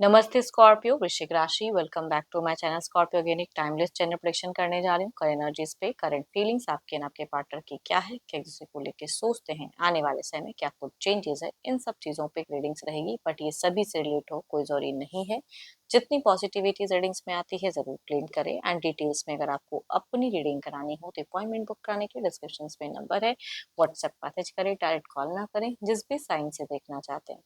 नमस्ते स्कॉर्पियो, वृश्चिक राशि। Welcome back to my channel Scorpio. Again एक टाइमलेस चैनल प्रेडिक्शन करने जा रही हूँ। करंट एनर्जीज पे, करंट फीलिंग्स आपके और आपके पार्टनर की क्या है, क्या किसी को लेके सोचते हैं, आने वाले समय में क्या कुछ चेंजेस है, इन सब चीजों पे रीडिंग्स रहेगी। बट ये सभी से रिलेट हो कोई जरूरी नहीं है। जितनी पॉजिटिविटी रीडिंग्स में आती है जरूर क्लेम करें। एंड डिटेल्स में अगर आपको अपनी रीडिंग करानी हो तो अपॉइंटमेंट बुक कराने के डिस्क्रिप्शन में नंबर है, व्हाट्सएप मैसेज करें, डायरेक्ट कॉल ना करें। जिस भी साइन से देखना चाहते हैं,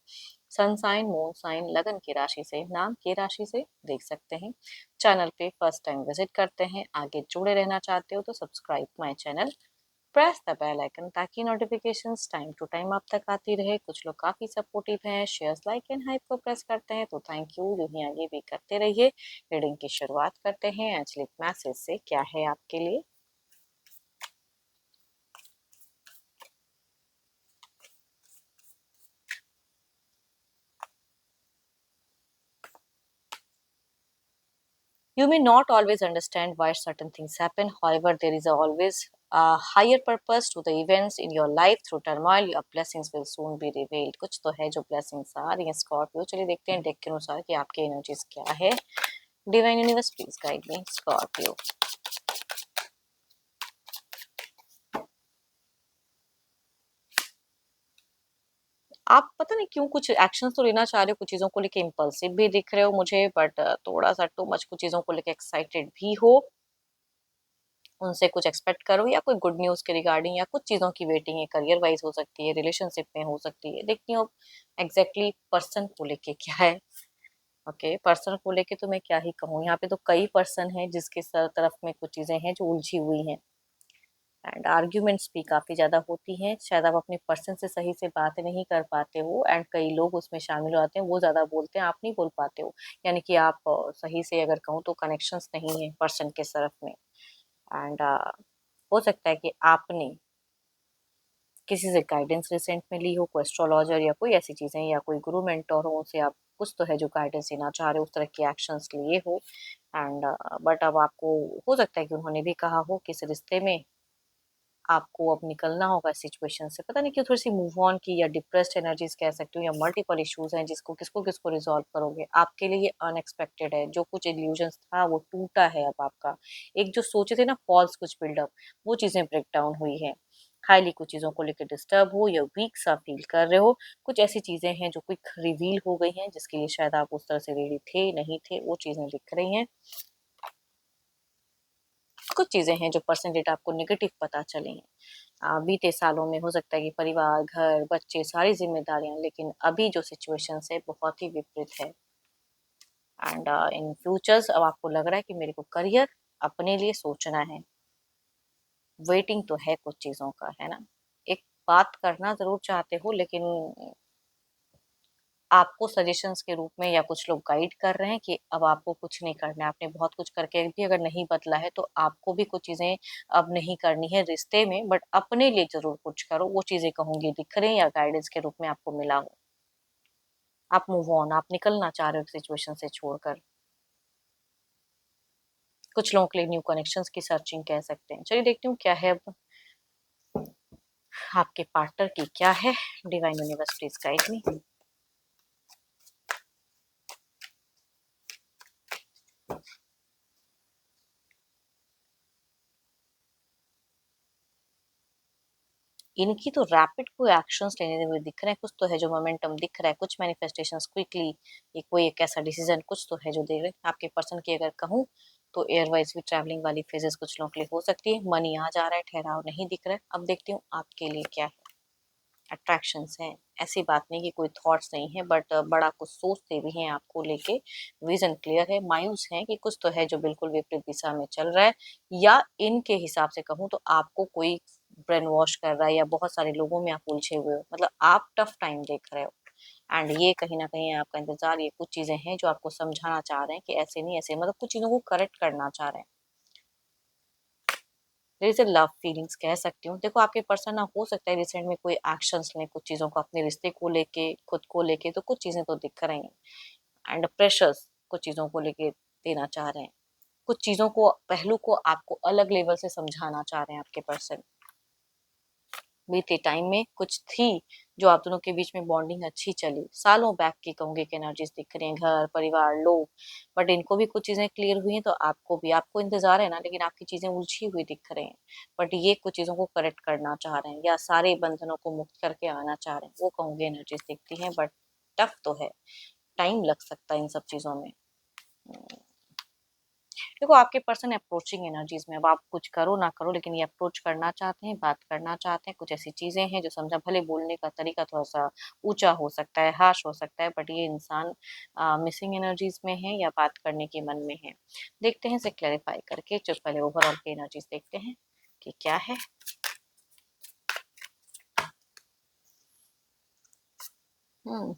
सन साइन, मून साइन, लगन की राशि से, नाम की राशि से देख सकते हैं। चैनल पे फर्स्ट टाइम विजिट करते हैं, आगे जुड़े रहना चाहते हो तो subscribe my channel, press the bell icon ताकि नोटिफिकेशंस टाइम टू टाइम आप तक आती रहे। कुछ लोग काफी सपोर्टिव हैं, शेयर्स, लाइक एंड हाइप को प्रेस करते हैं तो थैंक यू। यूं ही आगे भी करते रहिए। रीडिंग की शुरुआत करते हैं एंजलिक मैसेज से। क्या है आपके लिए? You may not always understand why certain things happen. However, there is always a higher purpose to the events in your life. Through turmoil, your blessings will soon be revealed. कुछ तो है जो blessings आ रही हैं Scorpio. चलिए देखते हैं deck के अनुसार कि आपकी एनर्जीज क्या है। Divine universe please guide me Scorpio. आप पता नहीं क्यों कुछ एक्शंस तो लेना चाह रहे हो, कुछ चीजों को लेके इम्पल्सिव भी दिख रहे हो मुझे, बट थोड़ा सा टू मच कुछ चीजों को लेके एक्साइटेड भी हो। उनसे कुछ एक्सपेक्ट करो या कोई गुड न्यूज के रिगार्डिंग, या कुछ चीजों की वेटिंग है, करियर वाइज हो सकती है, रिलेशनशिप में हो सकती है। देखती हूँ एग्जैक्टली पर्सन को लेके क्या है। ओके, पर्सन को लेके तो मैं क्या ही कहूँ, यहाँ पे तो कई पर्सन हैं जिसके तरफ में कुछ चीजें हैं जो उलझी हुई हैं। एंड आर्ग्यूमेंट्स भी काफी ज्यादा होती हैं। शायद आप अपने पर्सन से सही से बात नहीं कर पाते हो, एंड कई लोग उसमें शामिल हो जाते हैं, वो ज्यादा बोलते हैं, आप नहीं बोल पाते हो। यानी कि आप सही से अगर कहूँ तो कनेक्शंस नहीं है पर्सन के तरफ में। एंड हो सकता है कि आपने किसी से गाइडेंस रिसेंट में ली हो, कोई एस्ट्रोलॉजर या कोई ऐसी चीजें, या कोई गुरु मेंटोर हो, उनसे आप कुछ तो है जो गाइडेंस देना चाह रहे हो, उस तरह के एक्शंस लिए हो। एंड बट अब आपको हो सकता है कि उन्होंने भी कहा हो कि इस रिश्ते में आपको अब निकलना होगा सिचुएशन से। पता नहीं क्यों थोड़ी सी मूव ऑन की, या डिप्रेस्ड एनर्जीज कह सकती हूँ, या मल्टीपल इश्यूज हैं जिसको किसको किसको रिजॉल्व करोगे। आपके लिए ये अनएक्सपेक्टेड है। जो कुछ इल्यूजन्स था वो टूटा है अब आपका। एक जो सोचे थे ना फॉल्स कुछ बिल्डअप, वो चीजें ब्रेक डाउन हुई है। हाईली कुछ चीजों को लेकर डिस्टर्ब हो या वीक सा फील कर रहे हो। कुछ ऐसी चीजें हैं जो क्विक रिवील हो गई हैं, जिसके लिए शायद आप उस तरह से रेडी थे नहीं थे, वो चीजें दिख रही हैं। कुछ चीजें हैं जो परसेंटेज आपको नेगेटिव पता चली हैं। बीते सालों में हो सकता है कि परिवार, घर, बच्चे, सारी जिम्मेदारियां, लेकिन अभी जो सिचुएशन है बहुत ही विपरीत है। एंड इन फ्यूचर्स अब आपको लग रहा है कि मेरे को करियर अपने लिए सोचना है। वेटिंग तो है कुछ चीजों का, है ना। एक बात करना जरूर चाहते हो, लेकिन आपको सजेशंस के रूप में या कुछ लोग गाइड कर रहे हैं कि अब आपको कुछ नहीं करना है। आपने बहुत कुछ करके भी अगर नहीं बदला है तो आपको भी कुछ चीजें अब नहीं करनी है रिश्ते में, बट अपने लिए जरूर कुछ करो। वो चीजें कहूंगी दिख रही हैं या गाइडेंस के रूप में आपको मिला हो। आप मूव ऑन, आप निकलना चाह रहे हो सिचुएशन से छोड़कर। कुछ लोगों के लिए न्यू कनेक्शंस की सर्चिंग कह सकते हैं। चलिए देखती हूँ क्या है अब आपके पार्टनर की क्या है। Divine universe please guide me. इनकी तो रैपिड कोई एक्शंस लेने हुए दिख रहे हैं। कुछ तो है जो मोमेंटम दिख रहा है, कुछ मैनिफेस्टेशंस क्विकली, ये कोई एक ऐसा डिसीजन कुछ तो है जो दे रहे हैं। आपके पर्सन की अगर कहूँ तो एयरवाइज भी ट्रैवलिंग वाली फेजेस कुछ लोगों के लिए हो सकती है। मनी आ जा रहा है, ठहराव नहीं दिख रहा है। अब देखती हूँ आपके लिए क्या है। अट्रैक्शंस हैं, ऐसी बात नहीं कि कोई थॉट्स नहीं है, बट बड़ा कुछ सोचते भी हैं आपको लेके। विजन क्लियर है, मायूस है कि कुछ तो है जो बिल्कुल विपरीत दिशा में चल रहा है। या इनके हिसाब से कहूँ तो आपको कोई ब्रेन वॉश कर रहा है, या बहुत सारे लोगों में आप उलझे हुए हो। मतलब आप टफ टाइम देख रहे हो। एंड ये कहीं ना कहीं आपका इंतजार, ये कुछ चीजें हैं जो आपको समझाना चाह रहे हैं कि ऐसे नहीं ऐसे, मतलब कुछ चीजों को करेक्ट करना चाह रहे हैं। There is a love feelings कह सकती हूँ। देखो आपके पर्सन ना, हो सकता है रिसेंट में कोई एक्शंस लें कुछ चीजों को, अपने रिश्ते को लेके, खुद को लेके, तो कुछ चीजें तो दिख रही हैं। एंड प्रेशर्स कुछ चीजों को लेके देना चाह रहे हैं। कुछ चीजों को, पहलू को आपको अलग लेवल से समझाना चाह रहे हैं आपके पर्सन। बीते टाइम में कुछ थी जो आप दोनों के बीच में बॉन्डिंग अच्छी चली, सालों बैक की कहूँगी कि एनर्जीज दिख रही हैं, घर, परिवार, लोग, बट इनको भी कुछ चीज़ें क्लियर हुई हैं तो आपको भी, आपको इंतज़ार है ना, लेकिन आपकी चीज़ें उलझी हुई दिख रही हैं। बट ये कुछ चीज़ों को करेक्ट करना चाह रहे हैं या सारे बंधनों को मुक्त करके आना चाह रहे हैं, वो कहूँगी एनर्जीज दिखती हैं, बट टफ तो है, टाइम लग सकता है इन सब चीज़ों में। देखो आपके पर्सन अप्रोचिंग एनर्जीज में, अब आप कुछ करो ना करो लेकिन ये अप्रोच करना चाहते हैं, बात करना चाहते हैं, कुछ ऐसी चीजें हैं जो समझा, भले बोलने का तरीका थोड़ा सा ऊंचा हो सकता है, हार्श हो सकता है, बट ये इंसान मिसिंग एनर्जीज में है या बात करने के मन में है। देखते हैं इसे क्लैरिफाई करके, जो पहले ओवरऑल की एनर्जीज देखते हैं कि क्या है।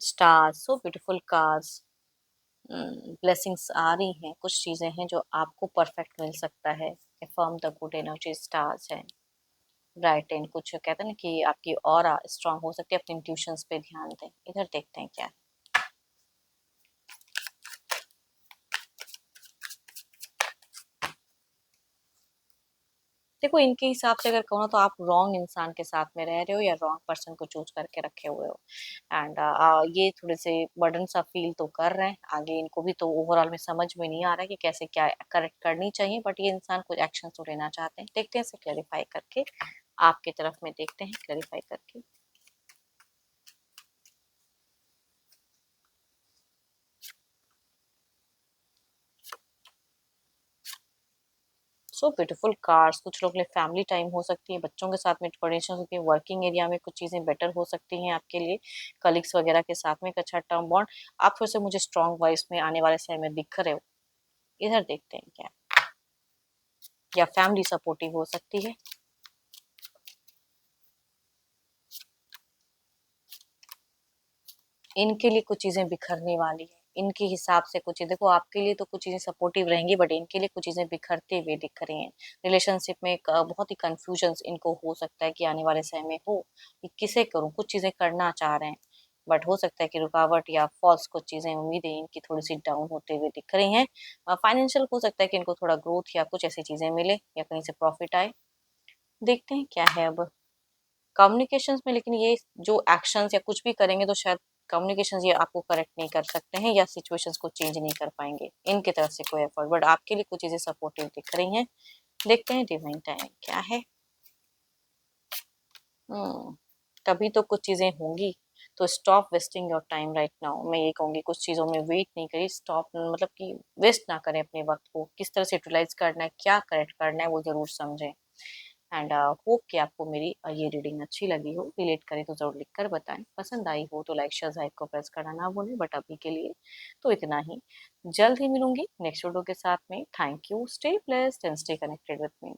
Stars, so beautiful cards, blessings आ रही हैं, कुछ चीजें हैं जो आपको परफेक्ट मिल सकता है। Firm the good energy, stars है, राइट एंड कुछ कहते हैं ना कि आपकी और स्ट्रांग हो सकती है, अपने इंट्यूशंस पे ध्यान दें। इधर देखते हैं क्या है। देखो इनके हिसाब से अगर कहूँ ना तो आप रॉन्ग इंसान के साथ में रह रहे हो या रॉन्ग पर्सन को चूज करके रखे हुए हो। एंड ये थोड़े से बर्डन सा फील तो कर रहे हैं, आगे इनको भी तो ओवरऑल में समझ में नहीं आ रहा है कि कैसे क्या करेक्ट करनी चाहिए, बट ये इंसान कुछ एक्शन तो लेना चाहते हैं। देखते हैं इसे क्लैरिफाई करके, आपकी तरफ में देखते हैं क्लैरिफाई करके। सो ब्यूटीफुल कार्स, कुछ लोग लिए फैमिली टाइम हो सकती है, बच्चों के साथ में कोऑर्डिनेशन होती है, वर्किंग एरिया में कुछ चीज़ें बेटर हो सकती हैं आपके लिए, कलीग्स वगैरह के साथ में एक अच्छा टर्म बॉन्ड, आप फिर से मुझे स्ट्रॉन्ग वॉइस में आने वाले समय में दिख रहे हो। इधर देखते हैं क्या, या फैमिली सपोर्टिव हो सकती है। इनके लिए कुछ चीजें बिखरने वाली है, इनके हिसाब से कुछ, देखो आपके लिए तो कुछ चीजें सपोर्टिव रहेंगी, बट इनके लिए कुछ चीजें बिखरते हुए दिख रही हैं। रिलेशनशिप में एक बहुत ही कंफ्यूजन इनको हो सकता है कि आने वाले समय में हो कि किसे करूं, कुछ चीजें करना चाह रहे हैं, बट हो सकता है कि रुकावट या फॉल्स कुछ चीजें, उम्मीदें इनकी थोड़ी सी डाउन होते हुए दिख रही हैं। फाइनेंशियल हो सकता है कि इनको थोड़ा ग्रोथ या कुछ ऐसी चीजें मिले या कहीं से प्रॉफिट आए। देखते हैं क्या है अब कम्युनिकेशंस में, लेकिन ये जो एक्शंस या कुछ भी करेंगे तो शायद कम्युनिकेशंस ये आपको करेक्ट नहीं कर सकते हैं या सिचुएशंस को चेंज नहीं कर पाएंगे इनकी तरफ से कोई एफर्ट, बट आपके लिए कुछ चीजें सपोर्टिव दिख रही हैं। देखते हैं डिवाइन टाइम क्या है। हम्म कभी तो कुछ चीजें होंगी, तो stop wasting your time right now, मैं ये कहूंगी कुछ चीजों में वेट नहीं करिए, स्टॉप मतलब कि वेस्ट ना करें अपने वक्त को, किस तरह से यूटिलाइज करना है, क्या करेक्ट करना है वो जरूर समझें। एंड होप कि आपको मेरी ये रीडिंग अच्छी लगी हो, रिलेट करें तो जरूर लिख कर बताएं, पसंद आई हो तो लाइक शेयर को प्रेस करना ना भूलें, बट अभी के लिए तो इतना ही। जल्द ही मिलूंगी नेक्स्ट वीडियो के साथ में। Thank you, stay blessed and stay connected with me.